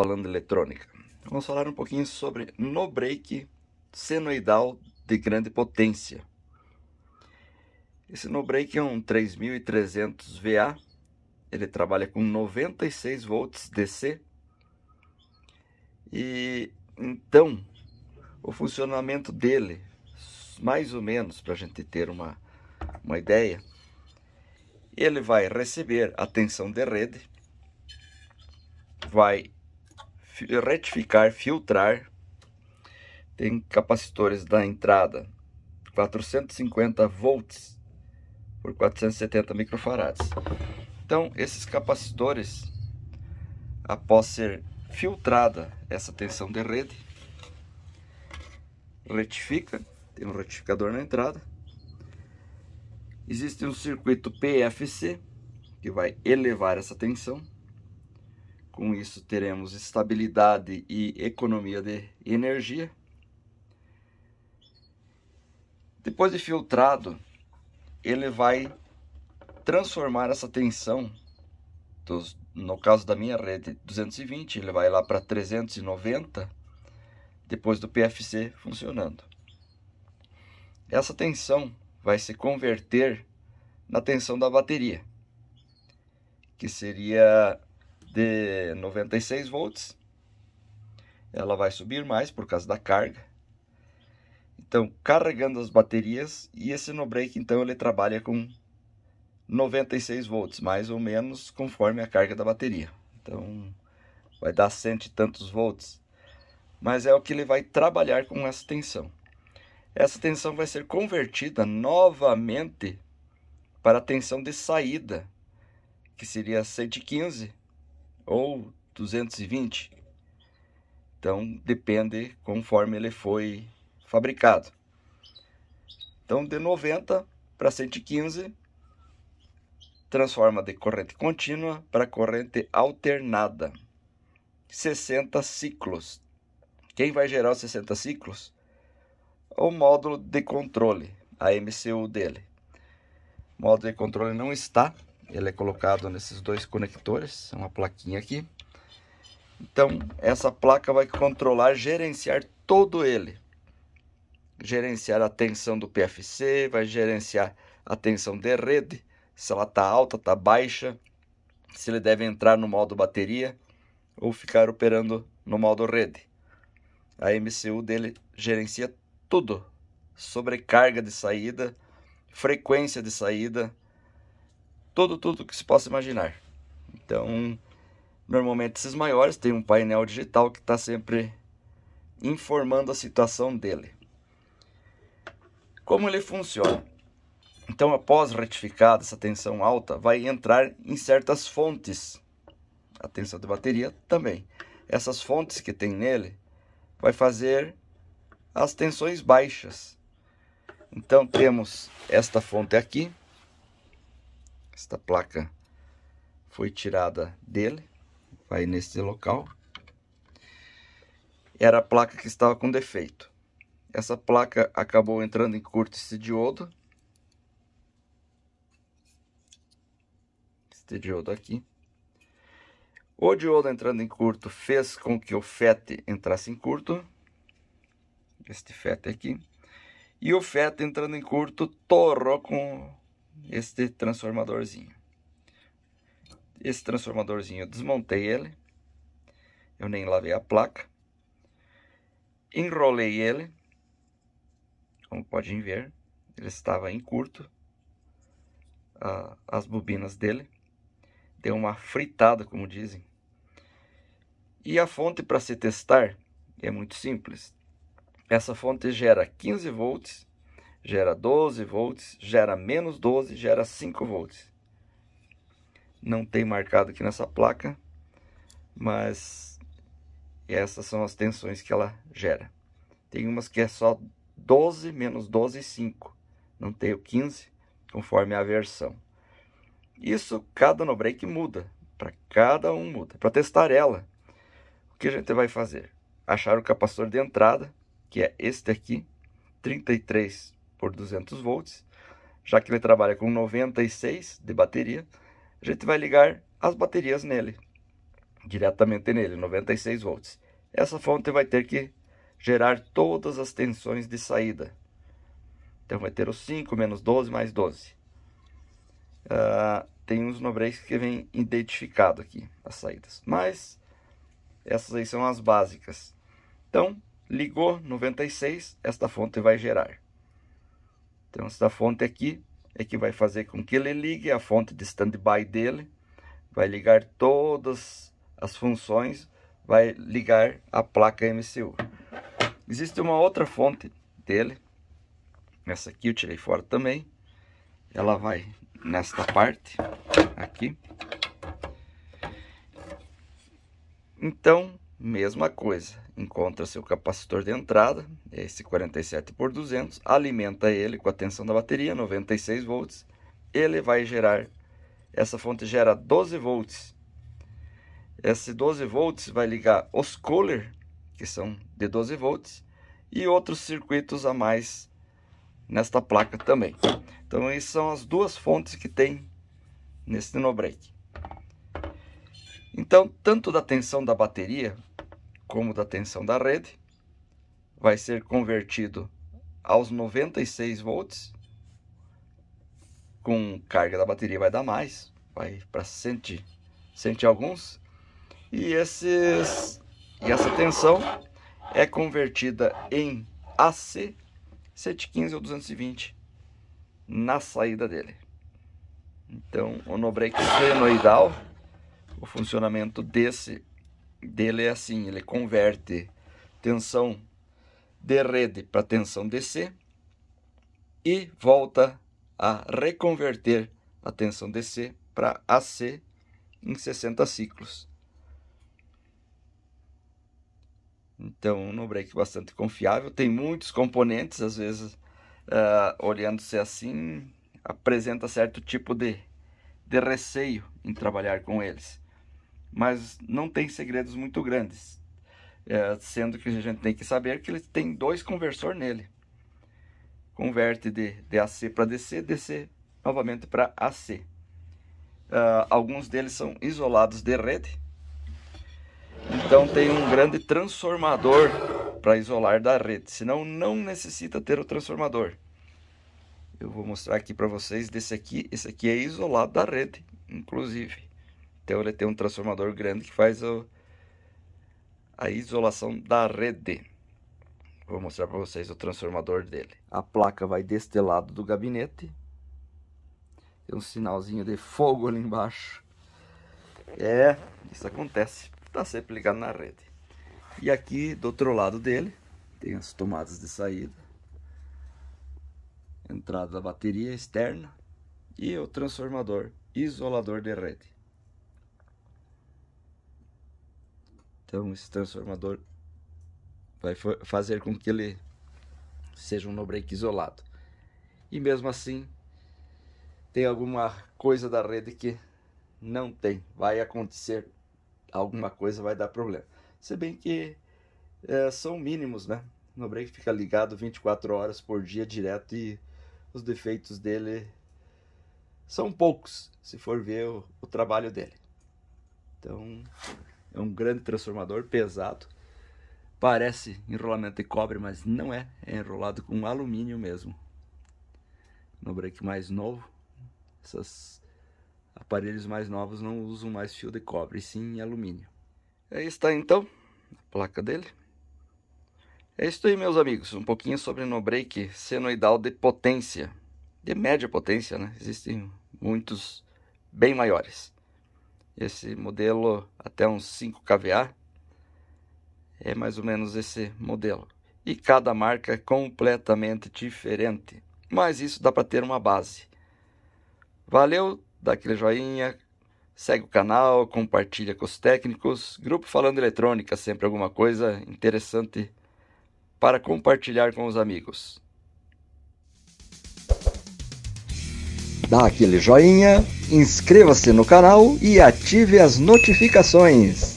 falando de eletrônica. Vamos falar um pouquinho sobre no break senoidal de grande potência. Esse no break é um 3300 VA, ele trabalha com 96 volts DC. E então o funcionamento dele, mais ou menos para a gente ter uma ideia, ele vai receber a tensão de rede, vai retificar, filtrar. Tem capacitores da entrada 450 volts por 470 microfarads. Então, esses capacitores, após ser filtrada essa tensão de rede, retifica, tem um retificador na entrada. Existe um circuito PFC que vai elevar essa tensão. Com isso teremos estabilidade e economia de energia. Depois de filtrado, ele vai transformar essa tensão, no caso da minha rede 220, ele vai lá para 390, depois do PFC funcionando. Essa tensão vai se converter na tensão da bateria, que seria de 96 volts. Ela vai subir mais por causa da carga. Então, carregando as baterias, e esse no break, então, ele trabalha com 96 volts, mais ou menos conforme a carga da bateria. Então, vai dar 100 e tantos volts, mas é o que ele vai trabalhar com essa tensão. Essa tensão vai ser convertida novamente para a tensão de saída, que seria 115 ou 220. Então, depende conforme ele foi fabricado. Então, de 90 para 115, transforma de corrente contínua para corrente alternada. 60 ciclos. Quem vai gerar os 60 ciclos? O módulo de controle, a MCU dele. O módulo de controle não está, ele é colocado nesses dois conectores, uma plaquinha aqui. Então, essa placa vai controlar, gerenciar todo ele. Gerenciar a tensão do PFC, vai gerenciar a tensão de rede, se ela está alta, está baixa, se ele deve entrar no modo bateria ou ficar operando no modo rede. A MCU dele gerencia tudo, sobrecarga de saída, frequência de saída, tudo que se possa imaginar. Então, normalmente esses maiores têm um painel digital que está sempre informando a situação dele. Como ele funciona? Então, após retificada essa tensão alta, vai entrar em certas fontes. A tensão de bateria também. Essas fontes que tem nele vai fazer as tensões baixas. Então, temos esta fonte aqui. Esta placa foi tirada dele. Vai nesse local. Era a placa que estava com defeito. Essa placa acabou entrando em curto esse diodo. Este diodo aqui. O diodo entrando em curto fez com que o FET entrasse em curto. Este FET aqui. E o FET entrando em curto torrou com este transformadorzinho. Esse transformadorzinho eu desmontei ele. Eu nem lavei a placa. Enrolei ele. Como podem ver, ele estava em curto. As bobinas dele. Deu uma fritada, como dizem. E a fonte para se testar é muito simples. Essa fonte gera 15 volts, gera 12 volts, gera menos 12, gera 5 volts. Não tem marcado aqui nessa placa, mas essas são as tensões que ela gera. Tem umas que é só 12, menos 12 e 5. Não tem o 15, conforme a versão. Isso, cada no break muda. Para cada um muda. Para testar ela, o que a gente vai fazer? Achar o capacitor de entrada, que é este aqui, 33 por 200 volts. Já que ele trabalha com 96 de bateria, a gente vai ligar as baterias nele. diretamente nele, 96 volts. Essa fonte vai ter que gerar todas as tensões de saída. Então vai ter os 5 menos 12 mais 12. Tem uns no break que vem identificado aqui as saídas, mas essas aí são as básicas. Então ligou 96, esta fonte vai gerar. Então esta fonte aqui é que vai fazer com que ele ligue a fonte de standby dele, vai ligar todas as funções, vai ligar a placa MCU. Existe uma outra fonte dele, essa aqui eu tirei fora também. Ela vai nesta parte aqui. Então, mesma coisa, encontra seu capacitor de entrada, esse 47/200, alimenta ele com a tensão da bateria, 96 volts. Ele vai gerar, essa fonte gera 12 volts. Esse 12 volts vai ligar os cooler, que são de 12 volts, e outros circuitos a mais nesta placa também. Então, essas são as duas fontes que tem nesse no-break. Então, tanto da tensão da bateria como da tensão da rede vai ser convertido aos 96 volts. Com carga da bateria vai dar mais, vai para 100 e alguns. E essa tensão é convertida em AC 115 ou 220 na saída dele. Então, o no-break senoidal, o funcionamento dele é assim: ele converte tensão de rede para tensão DC e volta a reconverter a tensão DC para AC em 60 ciclos. Então, um no-break bastante confiável, tem muitos componentes, às vezes, olhando-se assim, apresenta certo tipo de receio em trabalhar com eles. Mas não tem segredos muito grandes, sendo que a gente tem que saber que ele tem 2 conversores nele. Converte de AC para DC, DC novamente para AC. Alguns deles são isolados de rede, então tem um grande transformador para isolar da rede, senão não necessita ter o transformador. Eu vou mostrar aqui para vocês desse aqui. Esse aqui é isolado da rede, inclusive. Então ele tem um transformador grande que faz a isolação da rede. Vou mostrar para vocês o transformador dele. A placa vai deste lado do gabinete. Tem um sinalzinho de fogo ali embaixo. Isso acontece. Está sempre ligado na rede. E aqui do outro lado dele tem as tomadas de saída, entrada da bateria externa e o transformador isolador de rede. Então esse transformador vai fazer com que ele seja um no-break isolado. E mesmo assim, tem alguma coisa da rede que não tem. Vai acontecer alguma coisa, vai dar problema. Se bem que são mínimos, né? O no-break fica ligado 24 horas por dia direto e os defeitos dele são poucos, se for ver o trabalho dele. Então, é um grande transformador, pesado. Parece enrolamento de cobre, mas não é. É enrolado com alumínio mesmo. No-break mais novo, esses aparelhos mais novos não usam mais fio de cobre, e sim alumínio. Aí está então a placa dele. É isso aí, meus amigos. Um pouquinho sobre no-break senoidal de potência, de média potência, né? Existem muitos bem maiores. Esse modelo até uns 5 kVA é mais ou menos esse modelo. E cada marca é completamente diferente. Mas isso dá para ter uma base. Valeu, dá aquele joinha, segue o canal, compartilha com os técnicos. Grupo Falando Eletrônica, sempre alguma coisa interessante para compartilhar com os amigos. Dá aquele joinha, inscreva-se no canal e ative as notificações.